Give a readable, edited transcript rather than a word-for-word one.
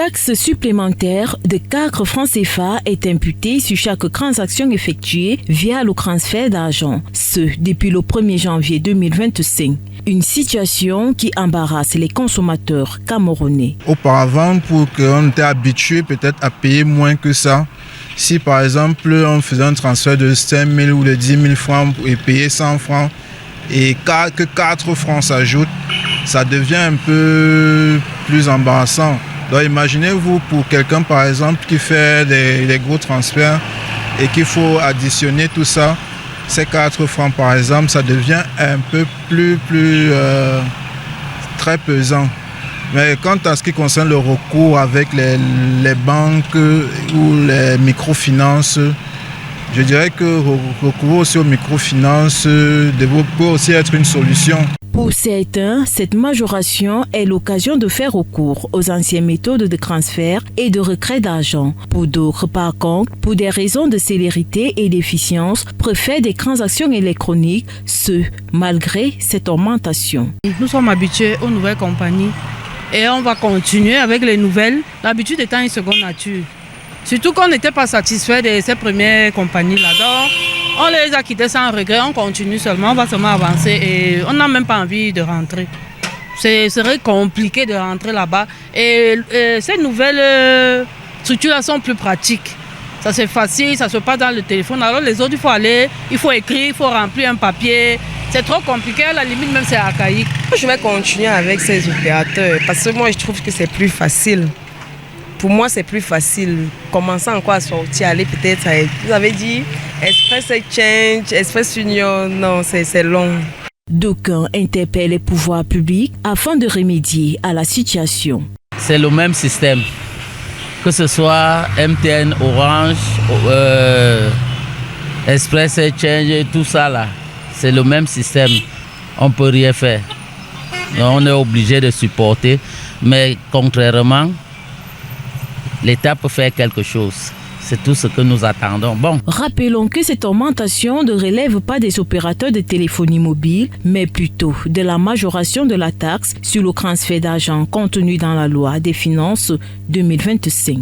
taxe supplémentaire de 4 francs CFA est imputée sur chaque transaction effectuée via le transfert d'argent, ce depuis le 1er janvier 2025. Une situation qui embarrasse les consommateurs camerounais. Auparavant, pour qu'on était habitué peut-être à payer moins que ça, si par exemple on faisait un transfert de 5 000 ou de 10 000 francs et payer 100 francs et que 4 francs s'ajoutent, ça devient un peu plus embarrassant. Donc imaginez-vous pour quelqu'un par exemple qui fait des gros transferts et qu'il faut additionner tout ça, ces 4 francs par exemple, ça devient un peu plus très pesant. Mais quant à ce qui concerne le recours avec les banques ou les microfinances, je dirais que recourir aussi aux microfinances peut aussi être une solution. Pour certains, cette majoration est l'occasion de faire recours aux anciennes méthodes de transfert et de retrait d'argent. Pour d'autres, par contre, pour des raisons de célérité et d'efficience, préfèrent des transactions électroniques, ce malgré cette augmentation. Nous sommes habitués aux nouvelles compagnies et on va continuer avec les nouvelles, l'habitude étant une seconde nature. Surtout qu'on n'était pas satisfait de ces premières compagnies-là. Donc, on les a quittés sans regret, on continue seulement, on va seulement avancer et on n'a même pas envie de rentrer. Ce serait compliqué de rentrer là-bas. Et ces nouvelles structures-là sont plus pratiques. Ça c'est facile, ça se passe dans le téléphone. Alors les autres, il faut aller, il faut écrire, il faut remplir un papier. C'est trop compliqué, à la limite même c'est archaïque. Je vais continuer avec ces opérateurs parce que moi je trouve que c'est plus facile. Pour moi, c'est plus facile. Commencer encore à sortir, aller peut-être à... Vous avez dit Express Exchange, Express Union, non, c'est long. D'aucuns interpellent les pouvoirs publics afin de remédier à la situation. C'est le même système, que ce soit MTN, Orange, Express Exchange, tout ça là. C'est le même système. On ne peut rien faire. On est obligé de supporter, mais contrairement, l'État peut faire quelque chose. C'est tout ce que nous attendons. Bon. Rappelons que cette augmentation ne relève pas des opérateurs de téléphonie mobile, mais plutôt de la majoration de la taxe sur le transfert d'argent contenue dans la loi des finances 2025.